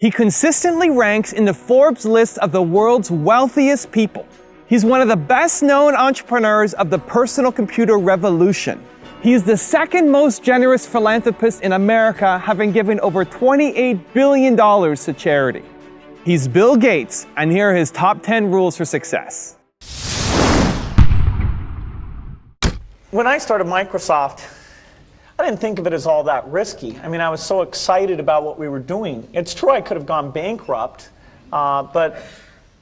He consistently ranks in the Forbes list of the world's wealthiest people. He's one of the best-known entrepreneurs of the personal computer revolution. He is the second most generous philanthropist in America, having given over $28 billion to charity. He's Bill Gates, and here are his top 10 rules for success. When I started Microsoft, I didn't think of it as all that risky. I mean, I was so excited about what we were doing. It's true I could have gone bankrupt, but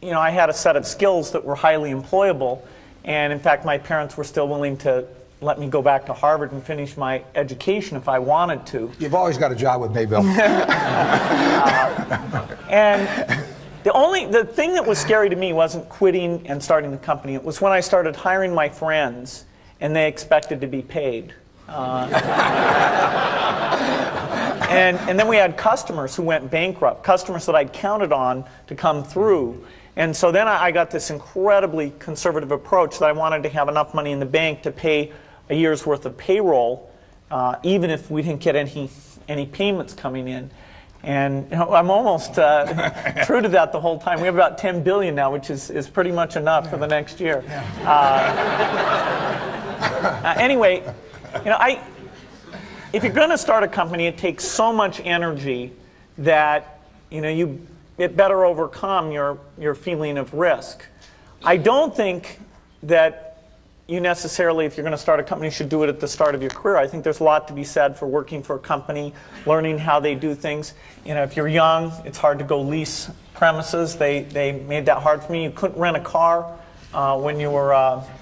I had a set of skills that were highly employable. And in fact, my parents were still willing to let me go back to Harvard and finish my education if I wanted to. You've always got a job with me, Bill. And the thing that was scary to me wasn't quitting and starting the company. It was when I started hiring my friends and they expected to be paid. And then we had customers who went bankrupt, customers that I'd counted on to come through. And so then I got this incredibly conservative approach that I wanted to have enough money in the bank to pay a year's worth of payroll, even if we didn't get any payments coming in. And I'm almost true to that the whole time. We have about $10 billion now, which is pretty much enough for the next year. Anyway, if you're going to start a company, it takes so much energy that it better overcome your feeling of risk. I don't think that you necessarily, if you're going to start a company, should do it at the start of your career. I think there's a lot to be said for working for a company, learning how they do things. If you're young, it's hard to go lease premises. They made that hard for me. You couldn't rent a car when you were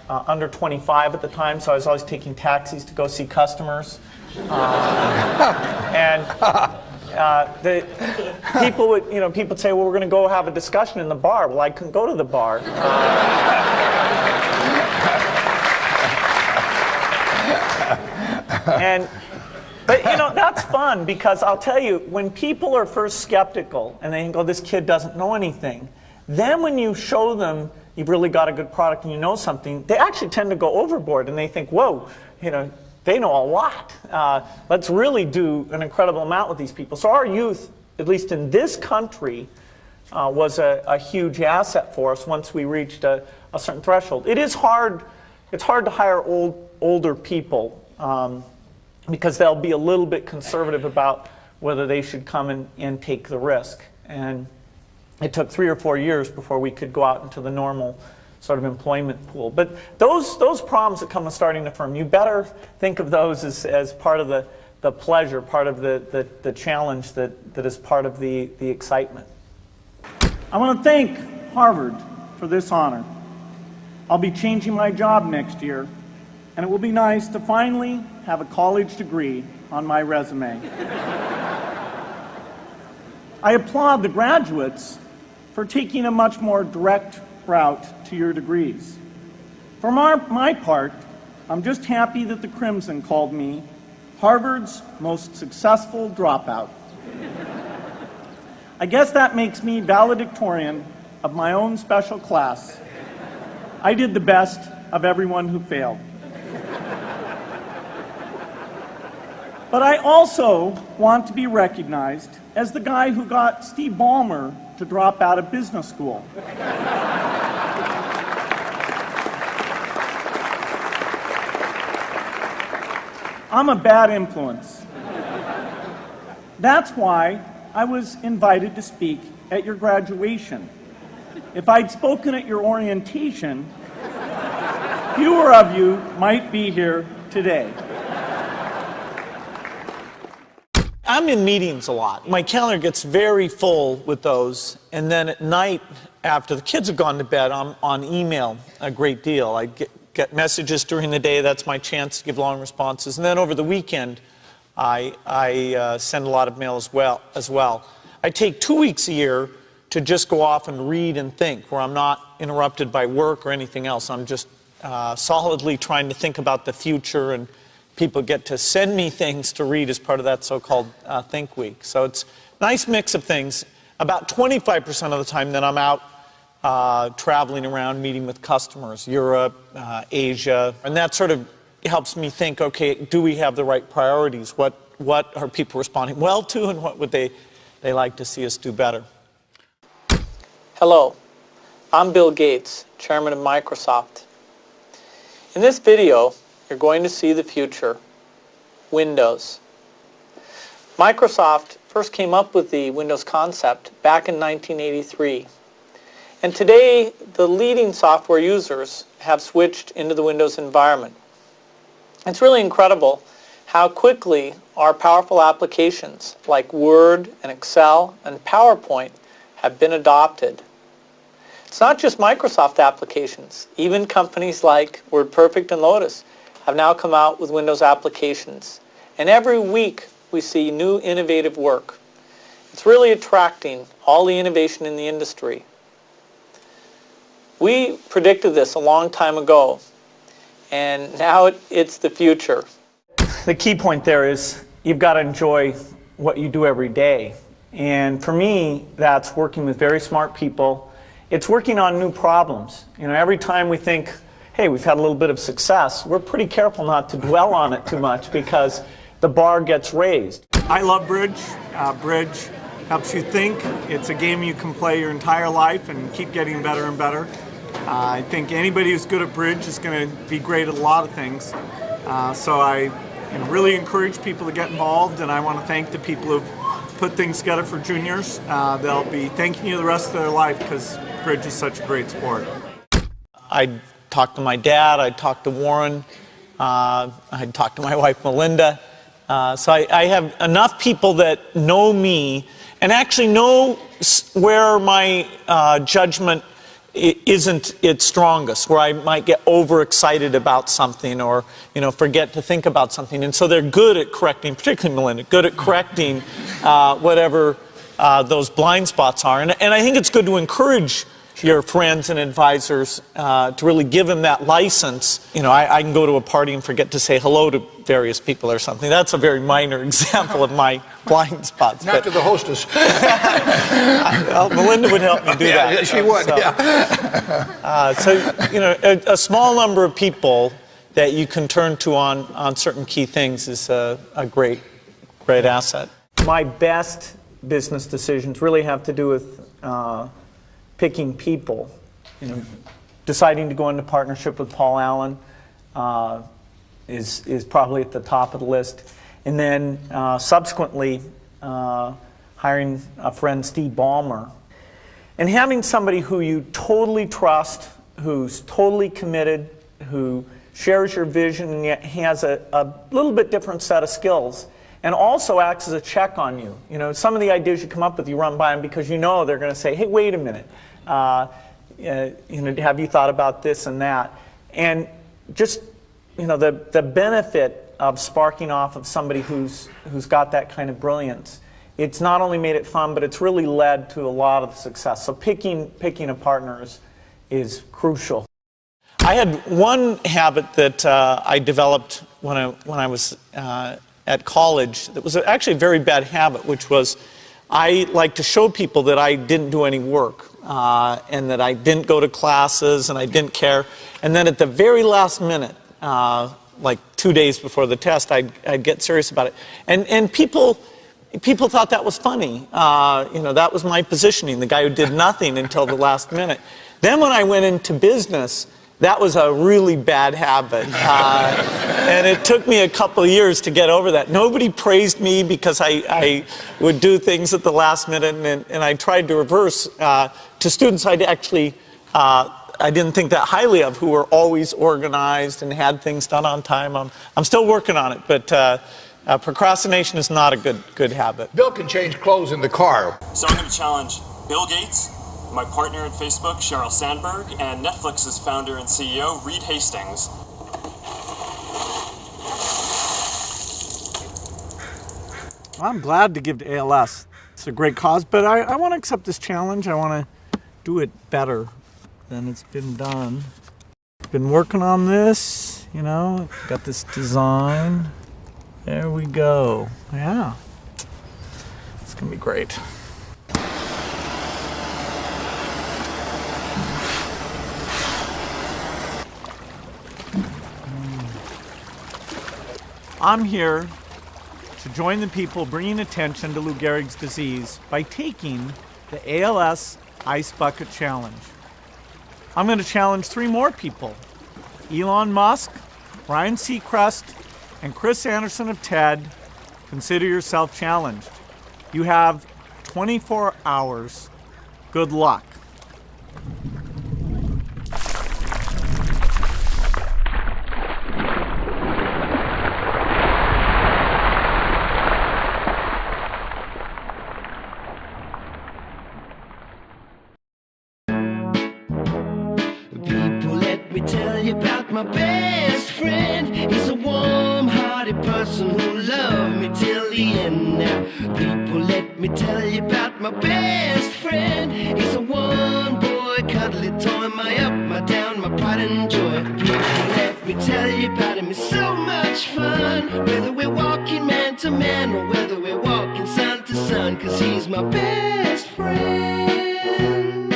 under 25 at the time, so I was always taking taxis to go see customers. The people would, people would say, well, we're going to go have a discussion in the bar. Well, I couldn't go to the bar. But that's fun, because I'll tell you, when people are first skeptical and they think, oh, this kid doesn't know anything, then when you show them you've really got a good product and you know something, they actually tend to go overboard and they think, whoa, they know a lot. Let's really do an incredible amount with these people. So our youth, at least in this country, was a huge asset for us once we reached a certain threshold. It's hard to hire older people because they'll be a little bit conservative about whether they should come and take the risk. And it took 3 or 4 years before we could go out into the normal sort of employment pool. But those problems that come with starting a firm, you better think of those as part of the pleasure, part of the challenge that is part of the excitement. I want to thank Harvard for this honor. I'll be changing my job next year, and it will be nice to finally have a college degree on my resume. I applaud the graduates for taking a much more direct route to your degrees. For my part, I'm just happy that the Crimson called me Harvard's most successful dropout. I guess that makes me valedictorian of my own special class. I did the best of everyone who failed. But I also want to be recognized as the guy who got Steve Ballmer to drop out of business school. I'm a bad influence. That's why I was invited to speak at your graduation. If I'd spoken at your orientation, fewer of you might be here today. I'm in meetings a lot. My calendar gets very full with those, and then at night, after the kids have gone to bed, I'm on email a great deal. I get messages during the day. That's my chance to give long responses. And then over the weekend, I send a lot of mail as well. I take 2 weeks a year to just go off and read and think, where I'm not interrupted by work or anything else. I'm just solidly trying to think about the future, and people get to send me things to read as part of that so-called Think Week. So it's a nice mix of things. About 25% of the time then I'm out traveling around, meeting with customers, Europe, Asia, and that sort of helps me think, okay, do we have the right priorities? What are people responding well to, and what would they They like to see us do better. Hello, I'm Bill Gates, Chairman of Microsoft. In this video, you're going to see the future, Windows. Microsoft first came up with the Windows concept back in 1983. And today, the leading software users have switched into the Windows environment. It's really incredible how quickly our powerful applications like Word and Excel and PowerPoint have been adopted. It's not just Microsoft applications. Even companies like WordPerfect and Lotus have now come out with Windows applications. And every week we see new innovative work. It's really attracting all the innovation in the industry. We predicted this a long time ago, and now it's the future. The key point there is you've got to enjoy what you do every day. And for me, that's working with very smart people. It's working on new problems. You know, every time we think, hey, we've had a little bit of success, we're pretty careful not to dwell on it too much because the bar gets raised. I love bridge. Bridge helps you think. It's a game you can play your entire life and keep getting better and better. I think anybody who's good at bridge is going to be great at a lot of things. So I really encourage people to get involved, and I want to thank the people who've put things together for juniors. They'll be thanking you the rest of their life because bridge is such a great sport. I talked to my dad, I talked to Warren, I talked to my wife Melinda. So I have enough people that know me and actually know where my judgment isn't its strongest, where I might get overexcited about something or forget to think about something. And so they're good at correcting, particularly Melinda, good at correcting whatever those blind spots are. And I think it's good to encourage your friends and advisors to really give them that license. I can go to a party and forget to say hello to various people or something. That's a very minor example of my blind spots. Not to the hostess. Well, Melinda would help me do that. Yeah, she would, So, a small number of people that you can turn to on certain key things is a great asset. My best business decisions really have to do with picking people. Deciding to go into partnership with Paul Allen is probably at the top of the list. And then subsequently hiring a friend, Steve Ballmer. And having somebody who you totally trust, who's totally committed, who shares your vision and yet has a little bit different set of skills, and also acts as a check on you. Some of the ideas you come up with, you run by them because they're going to say, hey, wait a minute. Have you thought about this and that? And just, the benefit of sparking off of somebody who's got that kind of brilliance, it's not only made it fun, but it's really led to a lot of success. So picking a partner is crucial. I had one habit that I developed when I was at college that was actually a very bad habit, which was I like to show people that I didn't do any work and that I didn't go to classes and I didn't care. And then at the very last minute, like 2 days before the test, I'd get serious about it. And people thought that was funny. That was my positioning, the guy who did nothing until the last minute. Then when I went into business, that was a really bad habit. And it took me a couple of years to get over that. Nobody praised me because I would do things at the last minute, and I tried to reverse to students I didn't think that highly of, who were always organized and had things done on time. I'm still working on it, but procrastination is not a good habit. Bill can change clothes in the car. So I'm going to challenge Bill Gates, my partner at Facebook, Sheryl Sandberg, and Netflix's founder and CEO, Reed Hastings. I'm glad to give to ALS. It's a great cause, but I want to accept this challenge. I want to do it better than it's been done. Been working on this, got this design. There we go. Yeah. It's going to be great. I'm here to join the people bringing attention to Lou Gehrig's disease by taking the ALS Ice Bucket Challenge. I'm going to challenge 3 more people: Elon Musk, Ryan Seacrest, and Chris Anderson of TED. Consider yourself challenged. You have 24 hours. Good luck. People, let me tell you about my best friend. He's a warm-hearted person who loved me till the end. Now, people, let me tell you about my best friend. He's a one-boy, cuddly toy, my up, my down, my pride and joy. People, let me tell you about him. It's so much fun, whether we're walking man to man or whether we're walking sun to sun, 'cause he's my best friend.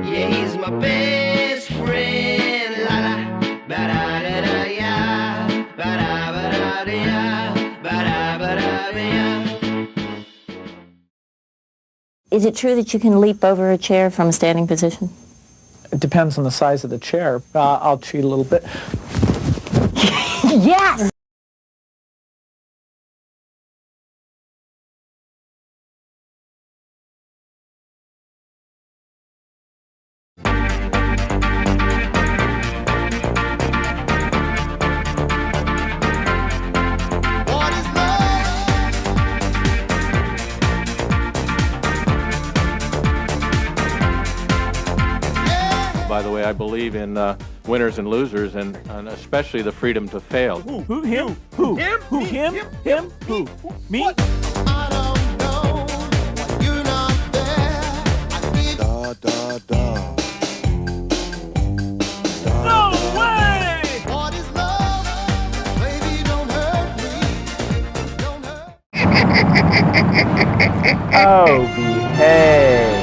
Yeah, he's my best friend. La la, ba da da da ya, ba da da ya, ba da da ya. Is it true that you can leap over a chair from a standing position? It depends on the size of the chair. I'll cheat a little bit. Yes! By the way, I believe in winners and losers, and especially the freedom to fail. Who? Him? Who? Him? Who? Him? Him? Who? Me? I don't know why you're not there. I need No way! what is love? Baby, don't hurt me. Don't hurt. Oh, behave.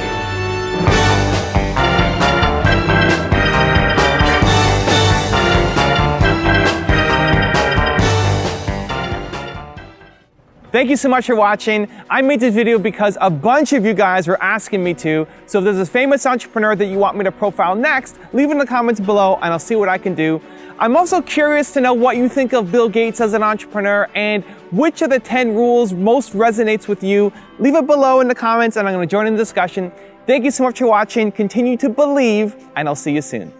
Thank you so much for watching. I made this video because a bunch of you guys were asking me to. So if there's a famous entrepreneur that you want me to profile next, leave it in the comments below and I'll see what I can do. I'm also curious to know what you think of Bill Gates as an entrepreneur and which of the 10 rules most resonates with you. Leave it below in the comments and I'm going to join in the discussion. Thank you so much for watching. Continue to believe and I'll see you soon.